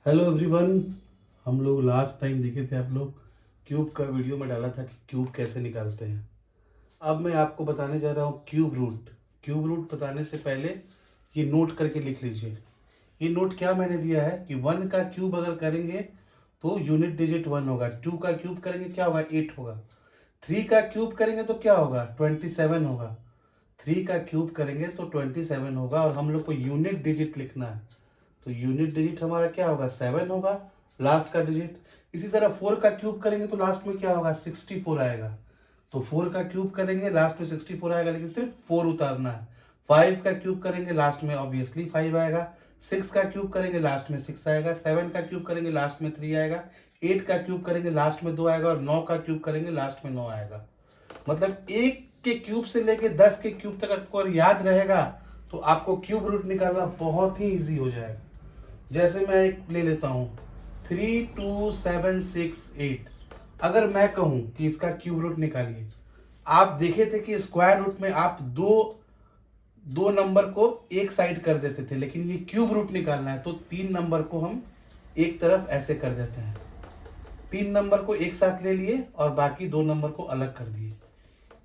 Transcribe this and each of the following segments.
Hello everyone. हम लोग last time देखे थे, आप लोग क्यूब का वीडियो में डाला था कि क्यूब कैसे निकालते हैं। अब मैं आपको बताने जा रहा हूँ क्यूब रूट। क्यूब रूट बताने से पहले ये नोट करके लिख लीजिए। ये नोट क्या मैंने दिया है कि 1 का क्यूब अगर करेंगे तो यूनिट डिजिट 1 होगा। 2 का क्यूब करेंगे क्या होगा, 8 होगा। 3 का क्यूब करेंगे तो क्या होगा, 27 होगा। 3 का क्यूब करेंगे तो 27 होगा और हम लोग को यूनिट डिजिट लिखना है। तो यूनिट डिजिट हमारा क्या होगा, 7 होगा लास्ट का डिजिट। इसी तरह 4 का क्यूब करेंगे तो लास्ट में क्या होगा, 64 आएगा। तो 4 का क्यूब करेंगे लास्ट में 64 आएगा, लेकिन सिर्फ 4 उतारना है। 5 का क्यूब करेंगे लास्ट में ऑब्वियसली 5 आएगा। 6 का क्यूब करेंगे लास्ट में 6 आएगा। 7 का क्यूब करेंगे लास्ट में 3 आएगा। 8 का क्यूब करेंगे लास्ट में 2 आएगा और 9 का क्यूब करेंगे लास्ट में 9 आएगा। मतलब 1 के क्यूब से लेके 10 के क्यूब तक आपको अगर याद रहेगा तो आपको क्यूब रूट निकालना बहुत ही इजी हो जाएगा। जैसे मैं एक ले लेता हूँ 32768। अगर मैं कहूँ कि इसका क्यूब रूट निकालिए, आप देखे थे कि स्क्वायर रूट में आप दो दो नंबर को एक साइड कर देते थे, लेकिन ये क्यूब रूट निकालना है तो 3 नंबर को हम एक तरफ ऐसे कर देते हैं। 3 नंबर को एक साथ ले लिए और बाकी 2 नंबर को अलग कर दिए।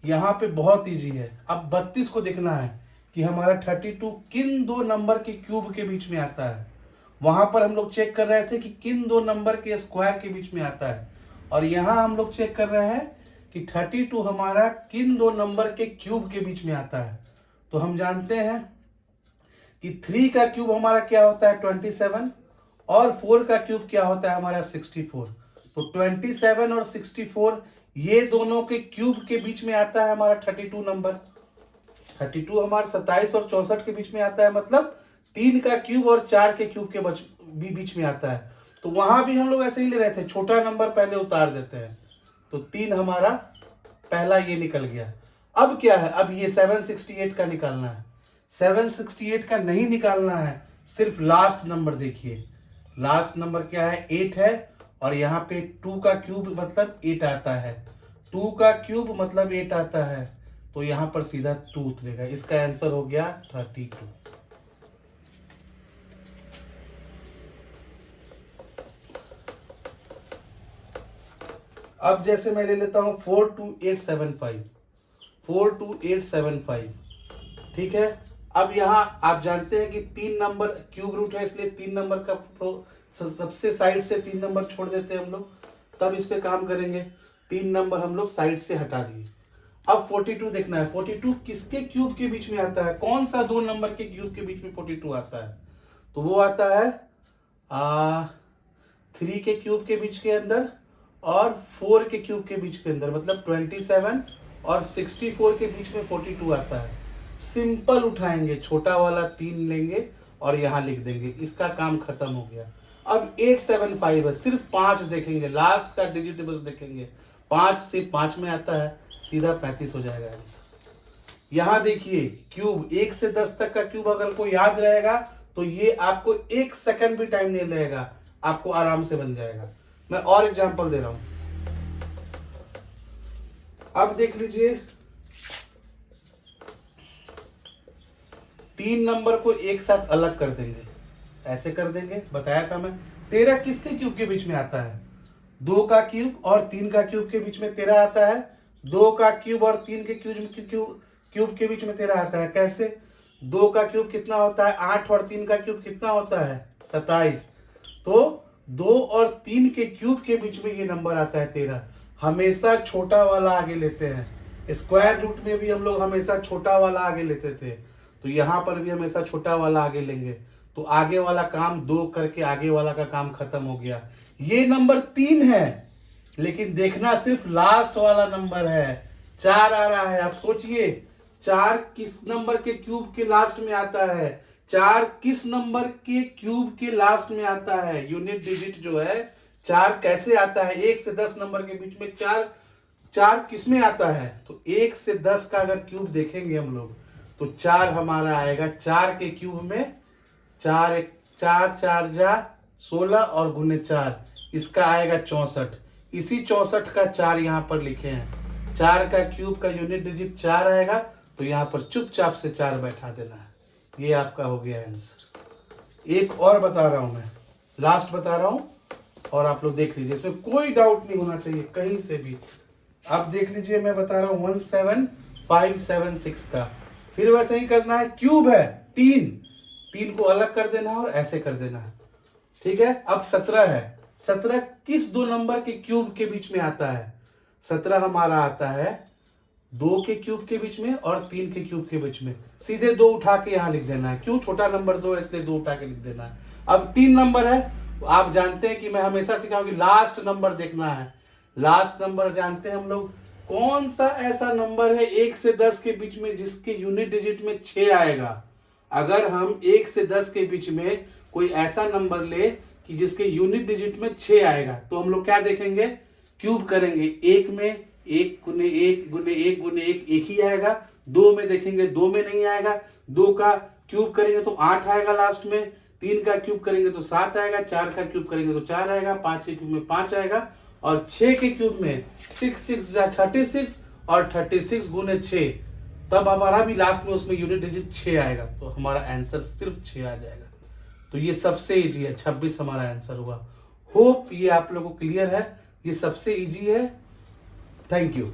यहाँ पे बहुत इजी है। अब 32 को देखना है कि हमारा 32 किन 2 नंबर के क्यूब के बीच में आता है। वहां पर हम लोग चेक कर रहे थे कि किन 2 नंबर के स्क्वायर के बीच में आता है, और यहां हम लोग चेक कर रहे हैं कि 32 हमारा किन 2 नंबर के क्यूब के बीच में आता है। तो हम जानते हैं कि 3 का क्यूब हमारा क्या होता है, 27, और 4 का क्यूब क्या होता है हमारा, 64। तो 27 और 64 ये दोनों के क्यूब के बीच में आता है हमारा 32 नंबर। 32 हमारा 27 और 64 के बीच में आता है, मतलब 3 का क्यूब और 4 के क्यूब के बीच में आता है। तो वहां भी हम लोग ऐसे ही ले रहे थे, छोटा नंबर पहले उतार देते हैं। तो 3 हमारा पहला ये निकल गया। अब क्या है, अब ये 768 का निकालना है। 768 का नहीं निकालना है, सिर्फ लास्ट नंबर देखिए। लास्ट नंबर क्या है, 8 है, और यहाँ पे 2 का क्यूब मतलब 8 आता है। 2 का क्यूब मतलब 8 आता है, तो यहां पर सीधा 2 उतरेगा। इसका आंसर हो गया 32। अब जैसे मैं ले लेता हूं 42875। 42875, ठीक है। अब यहां आप जानते हैं कि 3 नंबर क्यूब रूट है, इसलिए 3 नंबर का सबसे साइड से 3 नंबर छोड़ देते हैं हम लोग, तब इस पे काम करेंगे। 3 नंबर हम लोग साइड से हटा दिए। अब 42 देखना है, 42 किसके क्यूब के बीच में आता है, कौन सा 2 नंबर के क्यूब के बीच में 42 आता है। तो वो आता है 3 के क्यूब के बीच के अंदर और 4 के क्यूब के बीच के अंदर, मतलब 27 और 64 के बीच में 42 आता है। सिंपल उठाएंगे, छोटा वाला 3 लेंगे और यहां लिख देंगे, इसका काम खत्म हो गया। अब 875 है, सिर्फ 5 देखेंगे, लास्ट का डिजिट बस देखेंगे। 5 से 5 में आता है, सीधा 35 हो जाएगा आंसर। यहां देखिए क्यूब 1 से 10 तक का क्यूब अगर को याद रहेगा तो ये आपको 1 सेकंड भी टाइम नहीं लगेगा, आपको आराम से बन जाएगा। मैं और एग्जांपल दे रहा हूं। अब देख लीजिए, 3 नंबर को एक साथ अलग कर देंगे, ऐसे कर देंगे, बताया था मैं। 13 किसके क्यूब के बीच में आता है, 2 का क्यूब और 3 का क्यूब के बीच में 13 आता है। 2 का क्यूब और 3 के क्यूब के बीच में 13 आता है। कैसे, 2 का क्यूब कितना होता है 8 और 3 का क्यूब कितना होता है 27। तो 2 और 3 के क्यूब के बीच में ये नंबर आता है 13। हमेशा छोटा वाला आगे लेते हैं। स्क्वायर रूट में भी हम लोग हमेशा छोटा वाला आगे लेते थे, तो यहां पर भी हमेशा छोटा वाला आगे लेंगे। तो आगे वाला काम 2 करके आगे वाला का काम खत्म हो गया। ये नंबर 3 है, लेकिन देखना सिर्फ लास्ट वाला नंबर है, 4 आ रहा है। आप सोचिए 4 किस नंबर के क्यूब के लास्ट में आता है, 4 किस नंबर के क्यूब के लास्ट में आता है। यूनिट डिजिट जो है 4 कैसे आता है, 1 से 10 नंबर के बीच में 4 4 किस में आता है। तो 1 से 10 का अगर क्यूब देखेंगे हम लोग तो 4 हमारा आएगा। 4 के क्यूब में 4 4 4 जा 16 और गुने 4, इसका आएगा 64। इसी 64 का 4 यहां पर लिखे हैं। 4 का क्यूब का यूनिट डिजिट 4 आएगा, तो यहां पर चुपचाप से 4 बैठा देना है। ये आपका हो गया आंसर। एक और बता रहा हूं मैं, लास्ट बता रहा हूँ और आप लोग देख लीजिए, इसमें कोई डाउट नहीं होना चाहिए कहीं से भी। आप देख लीजिए, मैं बता रहा हूँ 17576 का। फिर वैसे ही करना है, क्यूब है 3 को अलग कर देना है और ऐसे कर देना है, ठीक है। अब 17 है, 17 किस दो नंबर के क्यूब के बीच में आता है? 17 हमारा आता है 2 के क्यूब के बीच में और 3 के क्यूब के बीच में। सीधे 2 उठा के यहाँ लिख देना है, क्यों? छोटा नंबर 2 है इसलिए 2 उठा के लिख देना है। अब 3 नंबर है, आप जानते हैं कि मैं हमेशा सिखाऊंगी लास्ट नंबर देखना है। लास्ट नंबर जानते हैं हम लोग, कौन सा ऐसा नंबर है 1 से 10 के बीच में जिसके यूनिट डिजिट में 6 आएगा? अगर हम 1 से 10 के बीच में कोई ऐसा नंबर ले कि जिसके यूनिट डिजिट में 6 आएगा, तो हम लोग क्या देखेंगे? क्यूब करेंगे। 1 में 1 गुने 1 गुने 1 गुने 1 1 ही आएगा। 2 में देखेंगे 2 में नहीं आएगा। 2 का क्यूब करेंगे तो 8 आएगा लास्ट में। 3 का क्यूब करेंगे तो 7 आएगा। 4 का क्यूब करेंगे तो 4 आएगा। 5 के क्यूब में 5 आएगा और 6 के क्यूब में 6 6 36 और 36 गुने 6, तब हमारा भी लास्ट में उसमें यूनिट डिजिट 6 आएगा, तो हमारा आंसर सिर्फ 6 आ जाएगा। तो ये सबसे इजी है, 26 हमारा आंसर हुआ। होप ये आप लोगों को क्लियर है, ये सबसे इजी है। Thank you.